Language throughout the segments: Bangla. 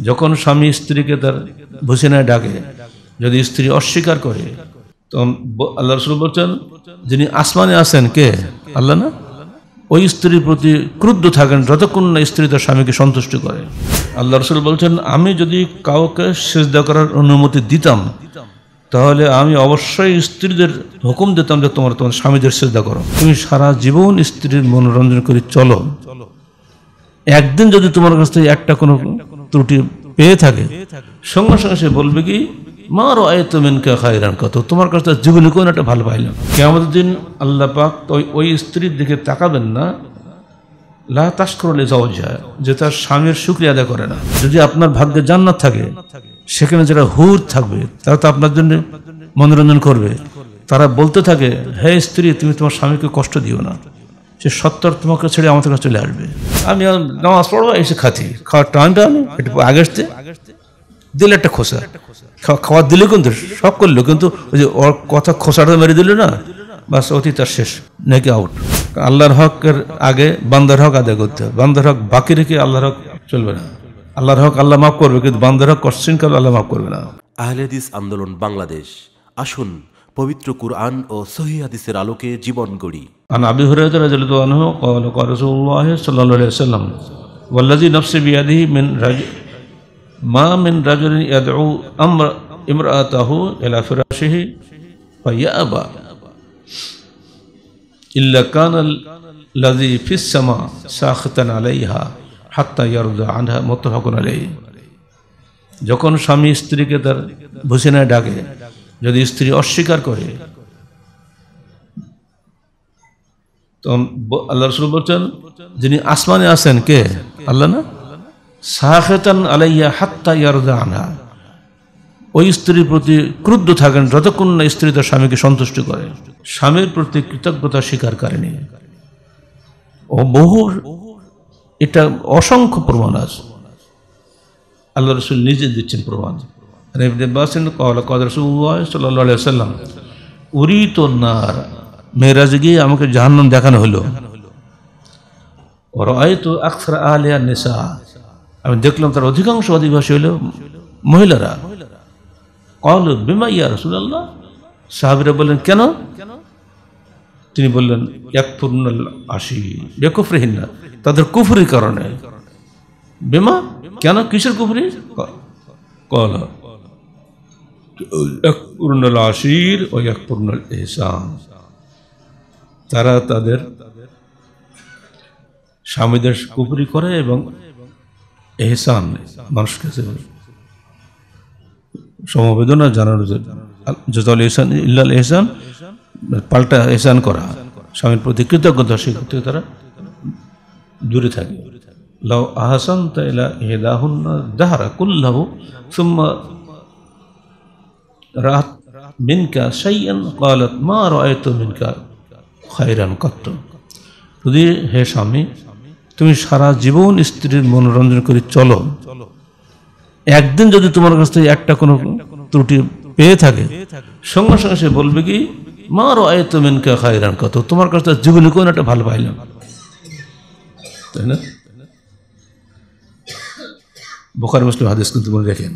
যখন স্বামী স্ত্রীকে তার ভূষণায় ডাকে, যদি স্ত্রী অস্বীকার করে, তখন আল্লাহ রাসূল বলছেন, যিনি আসমানে আছেন কে? আল্লাহ না? ওই স্ত্রীর প্রতি ক্রুদ্ধ থাকেন যতক্ষণ না স্ত্রী তার স্বামীকে সন্তুষ্ট করে। আল্লাহ রাসূল বলছেন, আমি যদি কাউকে সিজদা করার অনুমতি দিতাম, তাহলে আমি অবশ্যই স্ত্রীদের হুকুম দিতাম যে তোমার স্বামীদের সিজদা করো। তুমি সারা জীবন স্ত্রীর মনোরঞ্জন করে চলো, একদিন যদি তোমার কাছ থেকে একটা কোনো ত্রুটি পেয়ে থাকে, সঙ্গে সঙ্গে সে বলবে কি, মা রাআইতু মিনকা খায়রান কত, তোমার কাছে জীবনে কোনো একটা ভালো পাইলাম। কিয়ামতের দিন আল্লাহ পাক ওই স্ত্রীর দিকে তাকাবেন না, লা তাশকুরু লিজাওজিহা, যে তার স্বামীর শুকরিয়া আদায় করে না। যদি আপনার ভাগ্যে জান্নাত থাকে, সেখানে যারা হুর থাকবে তারা তো আপনার জন্য মনোরঞ্জন করবে। তারা বলতে থাকে, হে স্ত্রী, তুমি তোমার স্বামীকে কষ্ট দিও না, সে সত্তর তোমাকে ছেড়ে আমাদের কাছে চলে আসবে। আমি নামাজ পড়বো, এসে খাওয়ার টাইমটা আমি একটু আগে আসতে দিলে একটা খোসা, খাওয়ার দিলে কিন্তু সব করলো, কিন্তু ওই যে ওর কথা খোসাটা মেরে দিল না, বাস অতি তার শেষ, নাকি আউট। আল্লাহর হকের আগে বান্দার হক আদায় করতে হবে, বান্দার হক বাকি রেখে আল্লাহর হক চলবে না। আল্লাহর হক আল্লাহ মাফ করবে, কিন্তু বান্দার হক কোশ্চিন করলে আল্লাহ মাফ করবে না। আহলে হাদিস আন্দোলন বাংলাদেশ, আসুন পবিত্র কুরআন ও সহিহ হাদিসের আলোকে জীবন গড়ি। আন আবি হুরায়রা রাদিয়াল্লাহু আনহু ক্বালা ক্বালা রাসূলুল্লাহ সাল্লাল্লাহু আলাইহি ওয়াসাল্লাম, ওয়াল্লাযী নাফসি বিয়াদিহি মা মিন রাজুলিন ইয়াদউ ইমরাআতাহু ইলা ফিরাশিহি ফায়াবা ইল্লা কানা আল্লাযী ফিস সামা সাখিতান আলাইহা হাত্তা ইয়ারদা আনহা, মুত্তাফাকুন আলাইহি। যখন স্বামী স্ত্রীকে তার ভূষণায় ডাকে, যদি স্ত্রী অস্বীকার করে, তখন আল্লাহ রাসূল বলছেন, যিনি আসমানে আছেন কে? আল্লাহ না? সাখিতান আলাইহা হাত্তা ইয়ারদা আনহা, ওই স্ত্রীর প্রতি ক্রুদ্ধ থাকেন যতক্ষণ না স্ত্রী তার স্বামীকে সন্তুষ্ট করে। স্বামীর প্রতি কৃতজ্ঞতা স্বীকার করেনি ও বহু, এটা অসংখ্য প্রমাণ আছে, আল্লাহ রাসূল নিজে দিচ্ছেন প্রমাণ। ইবনে আব্বাস ক্বালা ক্বালা রাসূলুল্লাহ সাল্লাল্লাহু আলাইহি ওয়াসাল্লাম, উরিতু নার, মেরাজে গিয়ে আমাকে জাহান্নাম দেখানো হলো। ওয়া রাআইতু আকসার আহলিহা নিসা, আমি দেখলাম তার অধিকাংশ অধিবাসী হলো মহিলারা। ক্বালু বিমা ইয়া রাসূলুল্লাহ, সাহাবীরা বললেন কেন? তিনি বললেন, ইয়াকফুরুনাল আশীর বিকুফরিহিন্না, তাদের কুফরির কারণে। বিমা, কেন, কিসের কুফরি? ক্বালা ইয়াকফুরুনাল আশীর ওয়া ইয়াকফুরুনাল ইহসান, তারা তাদের স্বামীদের কুফরি করে এবং ইহসান, মানুষকে সমবেদনা জানানো, জাযাউল ইহসান ইল্লাল ইহসান, পাল্টা ইহসান করা, স্বামীর প্রতি কৃতজ্ঞতা স্বীকার থেকে তারা দূরে থাকে। লাউ আহসানতা ইলা ইহদাহুন্না দাহরা কুল্লাহু সুম্মা রাআত মিনকা শাইআন ক্বালাত মা রাআইতু মিনকা খায়রান কত, যদি হে স্বামী, তুমি সারা জীবন স্ত্রীর মনোরঞ্জন করে চলো, একদিন যদি তোমার কাছ থেকে একটা কোনো ত্রুটি পেয়ে থাকে, সঙ্গে সঙ্গে সে বলবে কি, মা রাআইতু মিনকা খায়রান কত, তোমার কাছে জীবনে কোনো একটা ভালো পাইলাম, তাই না? বুখারী মুসলিম হাদিস কিন্তু মনে রাখেন।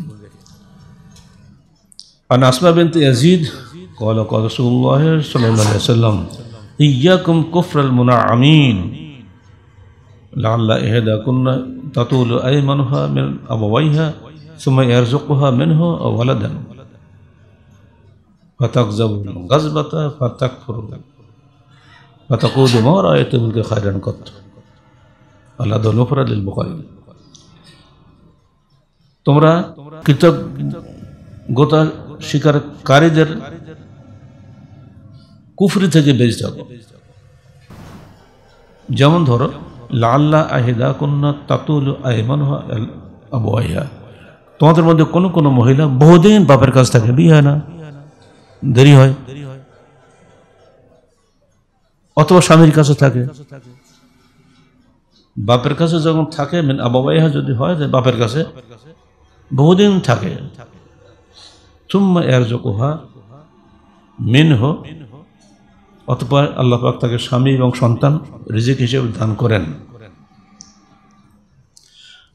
আন আসমা বিনত ইয়াজিদ ক্বালা ক্বালা রাসূলুল্লাহ সাল্লাল্লাহু আলাইহি ওয়াসাল্লাম, ইয়াকুম কুফরাল মুনাআমিন লাআল্লা ইহদাকুন্না তাতুলু আইমানুহা মিন আবাওয়াইহা সুম্মা ইয়ারযুকুহা মিনহু ওয়ালাদান ফাতাকযাবু গাযবাতা ফাতাকফুরু ফাতাকুলু মা রাআইতু মিনকা খায়রান কত। আল্লাহ দলফরা লিল বুখারী। তোমরা কৃতজ্ঞতা স্বীকারকারীদের কুফরি থেকে বেঁচে থাকো। যেমন ধরো, লাআল্লা ইহদাকুন্না তাতুলু আইমানুহা আবাওয়াইহা, তোমাদের মধ্যে কোনো কোনো মহিলা বহুদিন বাপের কাছ থেকে বিয়ে হয় না, দেরি হয়, অথবা স্বামীর কাছে থাকে। বাপের কাছে যখন থাকে, মিন আবাওয়াইহা যদি হয়, বাপের কাছে বহুদিন থাকে, সুম্মা ইয়ারযুকুহা মিনহু, অতঃপর আল্লাহ পাক তাকে স্বামী এবং সন্তান রিজিক হিসেবে দান করেন।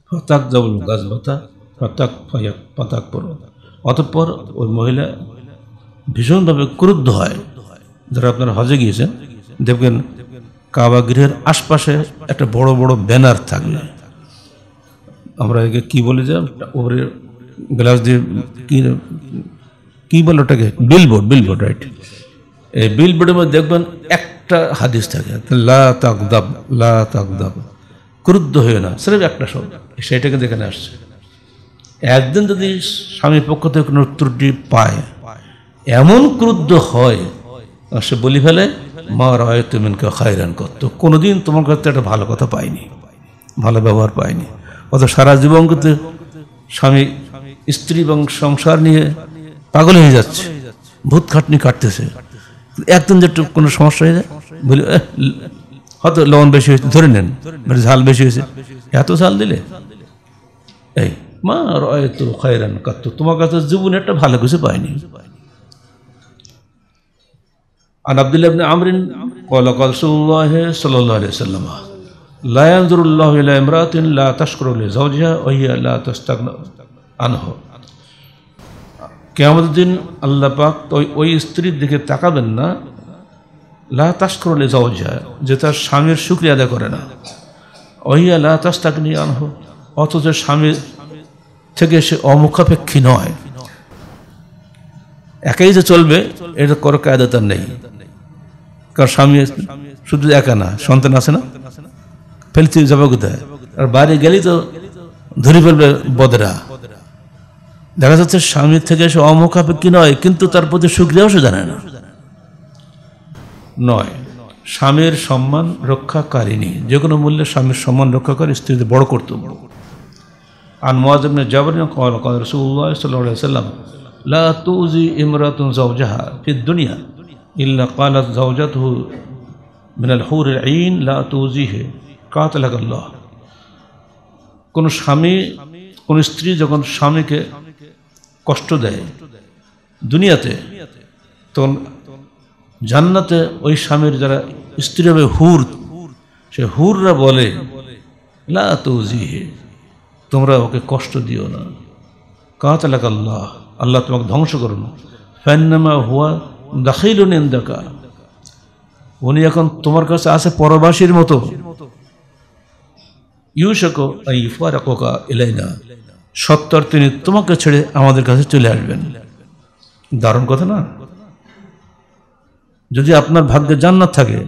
ফাতাকযাবুল গাযবাতা, পাতাক পর। অতঃপর ওই মহিলা ভীষণভাবে ক্রুদ্ধ হয়। যারা আপনারা হজে গিয়েছেন দেখবেন কাবা গৃহের আশপাশে একটা বড় বড় ব্যানার থাকবে, আমরা একে কি বলে যে ওপরে গ্লাস দিয়ে কি বলে ওটাকে, বিলবোর্ড রাইট। এই বিলবোর্ডের মধ্যে দেখবেন একটা হাদিস থাকে, লা তাগদাব, ক্রুদ্ধ হয়ে না, সেটা একটা শব্দ, সেটাকে যেখানে আসছে। একদিন যদি স্বামীর পক্ষ থেকে কোনো ত্রুটি পায়, এমন ক্রুদ্ধ হয় সে বলি ফেলে, মা রায় তুমি খায়রান করতো, কোনোদিন তোমার কাছে একটা ভালো কথা পাইনি, ভালো ব্যবহার পাইনি। অত সারা জীবন কিন্তু স্বামী স্ত্রী এবং সংসার নিয়ে পাগল হয়ে যাচ্ছে, ভূত খাটনি কাটতেছে। একদিন যে কোনো সমস্যা হয়ে যায় বলি হয়তো লবণ বেশি হয়েছে, ধরে নেন ঝাল বেশি হয়েছে, এত ঝাল দিলে, এই মা রায় তো খায়রান করতো, তোমার কাছে জীবনে একটা ভালো কিছু পাইনি। عن عبد الله بن عمرو قال قال رسول الله صلى الله عليه وسلم لا ينظر الله إلى امرأة لا تشكر لزوجها وهي لا تستغنى عنه। কিয়ামতের দিন আল্লাহ পাক ওই স্ত্রীর দিকে তাকাবেন না, লা তাশকুরু লিজাওজিহা, যে তার স্বামীর শুকরিয়া আদায় করে না, ওহিয়া লা তাস্তাগনি আনহু, অথচ স্বামীর থেকে সে অমুখাপেক্ষী নয়, একাই যে চলবে এটা কোনো কায়দা তার নেই। কারণ স্বামী শুধু একা না, সন্তান আছে না, ফেলতে যাবে কোথায়, আর বাইরে গেলেই তো ধরে ফেলবে বদরা। দেখা যাচ্ছে স্বামীর থেকে সে অমুখাপেক্ষী নয়, কিন্তু তার প্রতি শুকরিয়াও সে জানে না। নয়, স্বামীর সম্মান রক্ষাকারিণী, যে কোনো মূল্যে স্বামীর সম্মান রক্ষা করে স্ত্রীদের বড় কর্তব্য। আন মুআয ইবনে জাবর قال قال رسول الله صلى الله عليه وسلم لا تؤذي امرأة زوجها في الدنيا إلا قالت زوجته من الحور العين لا تؤذيه قاتلك الله। কোন স্বামী কোন স্ত্রী যখন স্বামীকে কষ্ট দেয় দুনিয়াতে, তখন জান্নাতে ওই স্বামীর যারা স্ত্রী হবে হুর, সে হুররা বলে লা তুজিহে, তোমরা ওকে কষ্ট দিও না, কাতালাক আল্লাহ, আল্লাহ তোমাকে ধ্বংস করুন, ফান্নামা হুয়া দাখিলুন ইনদাকা, উনি এখন তোমার কাছে আছে পরবাসীর মতো, ইউশাকু আন ইফারাকুকা ইলাইনা, সত্তর তিনি তোমাকে ছেড়ে আমাদের কাছে চলে আসবেন। দারুণ কথা না? যদি আপনার ভাগ্যে জান্নাত থাকে,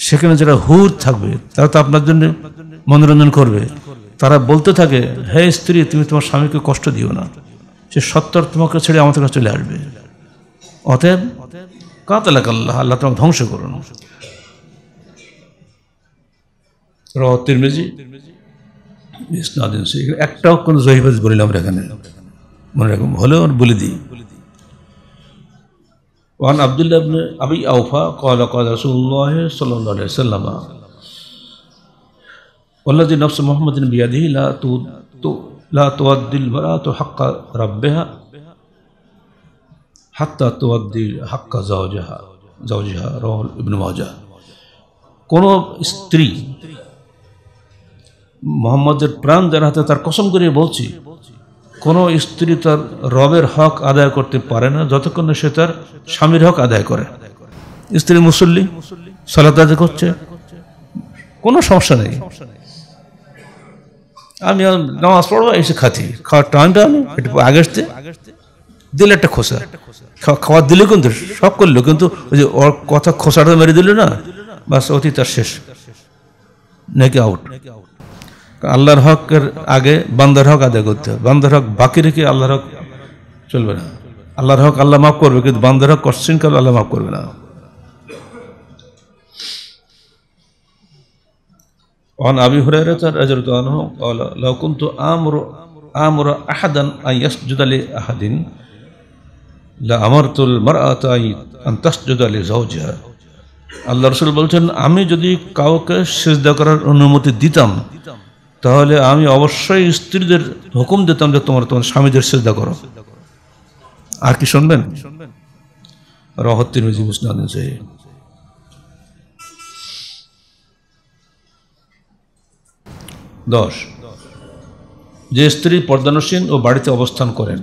সেখানে যারা হুর থাকবে তারা তো আপনার জন্য মনোরঞ্জন করবে, তারা বলতে থাকে হে স্ত্রী তুমি তোমার স্বামীকে কষ্ট দিও না, সে সত্তর তোমাকে ছেড়ে আমাদের কাছে চলে আসবে। অতএব কাতালাক আল্লাহ, আল্লাহ তোমাকে ধ্বংস করুন। রাওয়াহু তিরমিজি ইসনাদিন সহিহ। একটাও কোন জয়ীফ হাদিস বলিলাম এখানে, মনে রাখুন, হলেও বলে দিই। وعن عبد الله بن أبي أوفى قال قال رسول الله صلى الله عليه وسلم والذي نفس محمد بيده لا تؤدي المرأة حق ربها حتى تؤدي حق زوجها رواه ابن ماجه। কোন স্ত্রী, মোহাম্মদের প্রাণ যার হাতে তার কসম করে বলছি, কোন স্ত্রী তার রবের হক আদায় করতে পারে না যতক্ষণ সে তার স্বামীর হক আদায় করে। স্ত্রী মুসল্লি, সালাত আদায় করছে, কোনো সমস্যা নেই, আমি নামাজ পড়বো এসে খাচ্ছি, খাওয়ার টাইমটা আমি একটু আগে আসতে দিলে একটা খোসা, খাওয়ার দিলে কিন্তু সব করলো, কিন্তু ওই যে ওর কথা খোসাটা মেরে দিল না, বাস অতি তার শেষ, নাকি আউট। আল্লাহর হকের আগে বান্দার হক আদায় করতে হবে, বান্দার হক বাকি রেখে আল্লাহর হক চলবে না। আল্লাহর হক আল্লাহ মাফ করবে, কিন্তু বান্দার হক কোশ্চিন করলে আল্লাহ মাফ করবে না। وعن أبي هريرة رضي الله عنه قال لو كنت آمر أحدا أن يسجد لأحد لأمرت المرأة أن تسجد لزوجها। আল্লাহ রাসূল বলছেন, আমি যদি কাউকে সিজদা করার অনুমতি দিতাম তাহলে আমি অবশ্যই স্ত্রীদের হুকুম দিতাম যে তোমার স্বামীদের সিজদা করো। আর কি শুনবেন? রাওয়াহু তিরমিজি বিসনাদিন সহিহ। 10 যে স্ত্রী পর্দানসীন ও বাড়িতে অবস্থান করেন,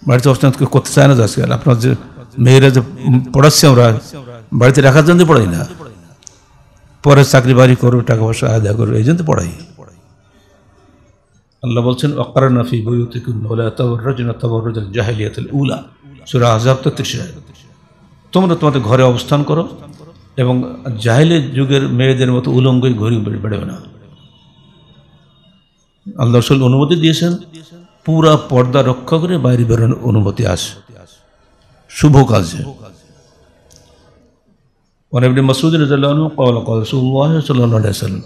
বাড়িতে অবস্থান করতে চায় না আজকাল। আপনার যে মেয়েরা যে পড়াচ্ছি আমরা, বাড়িতে রাখার জন্য পড়াই না, পরে চাকরি বাড়ি করবে, টাকা পয়সা আদায় করবে, এই জন্য পড়াই। আল্লাহ বলছেন ওয়াকরানা ফি বুয়ুতিকুন্না ওয়া লা তাবাররাজনা তাবাররুজাল জাহিলিয়াতিল উলা, সূরা আহজাব 33 আয়াত। তোমরা তোমাদের ঘরে অবস্থান করো এবং জাহিলি যুগের মেয়েদের মতো উলঙ্গই ঘুরে বেড়াবে না। আল্লাহ রাসূল অনুমতি দিয়েছেন পুরা পর্দা রক্ষা করে বাইরে বেরোনোর অনুমতি আছে শুভ কাজে। ওয়ান ইবনে মাসউদ রাদিয়াল্লাহু আনহু قال قال رسول الله صلى الله عليه وسلم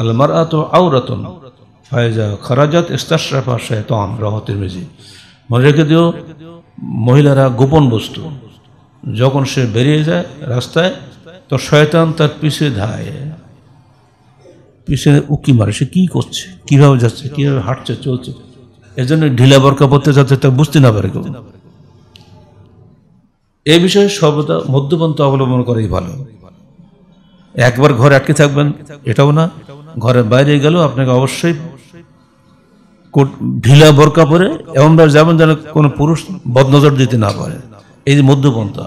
المرأة عورة فإذا خرجت استشرف الشيطان রাওয়াহু তিরমিজি। মনে রেখে দিও, মহিলারা গোপন বস্তু, যখন সে বেরিয়ে যায় রাস্তায় তো শয়তান তার পিছে ধায়, পিছনে উকি মারে, সে কী করছে, কীভাবে যাচ্ছে, কীভাবে হাঁটছে, চলছে। এজন্য ঢিলা বরকা পড়তে যাচ্ছে তা বুঝতে না পারে কেউ। এই বিষয়ে সর্বদা মধ্যপন্থা অবলম্বন করাই ভালো। একবার ঘরে আটকে থাকবেন এটাও না, ঘরের বাইরে গেলেও আপনাকে অবশ্যই ঢিলা বরকা পরে এমনভাবে যেমন যেন কোনো পুরুষ বদনজর দিতে না পারে। এই যে মধ্যপন্থা,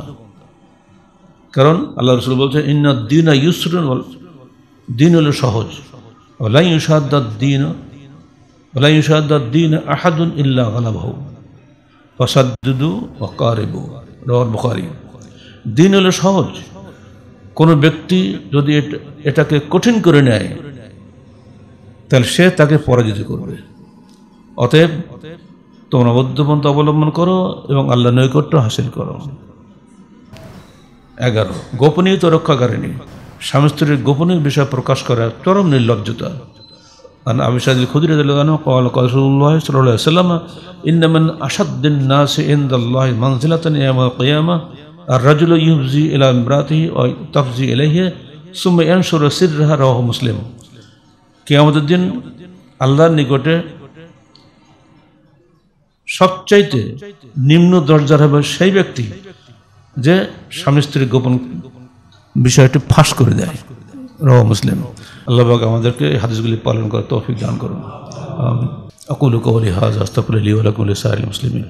কারণ আল্লাহ রাসূল বলছেন ইন্না দ্বীনা ইউসরুন, দিন হলো সহজ। ওয়ালা ইউশাদ্দাদ দ্বীন আহাদুন ইল্লা গালাবাহু ফাসাদ্দুদু ওয়া কারিবু, রাওয়াহুল বুখারী। দিন হলো সহজ, কোনো ব্যক্তি যদি এটাকে কঠিন করে নেয় তাহলে সে তাকে পরাজিত করবে। অতএব তোমরা মধ্যপন্থা অবলম্বন করো এবং আল্লাহ নৈকট্য হাসিল করো। 11 গোপনীয়তা রক্ষাকারিণী, স্বামী স্ত্রীর গোপনীয় বিষয় প্রকাশ করা চরম নির্লজ্জতা। আন আবি সাঈদ আল-খুদরি রাদিয়াল্লাহু আনহু قال قال رسول الله صلى الله عليه وسلم إن من أشد الناس عند الله منزلة يوم القيامة الرجل يفزي إلى امرأته وتفزي إليه ثم ينشر سرها, রাওয়াহু মুসলিম। কিয়ামতের দিন আল্লাহর নিকটে সবচাইতে নিম্ন দরজার হবে সেই ব্যক্তি যে স্বামী স্ত্রীর গোপন বিষয়টি ফাঁস করে দেয়, রাওয়াহু মুসলিম। আল্লাহ পাক আমাদেরকে এই হাদিসগুলি পালন করার তৌফিক দান করুন। আমিন। আকুলু কওলি হাযা আস্তাগফিরুল্লাহ লি ওয়া লাকুম ওয়া লিসাইরিল মুসলিমিন।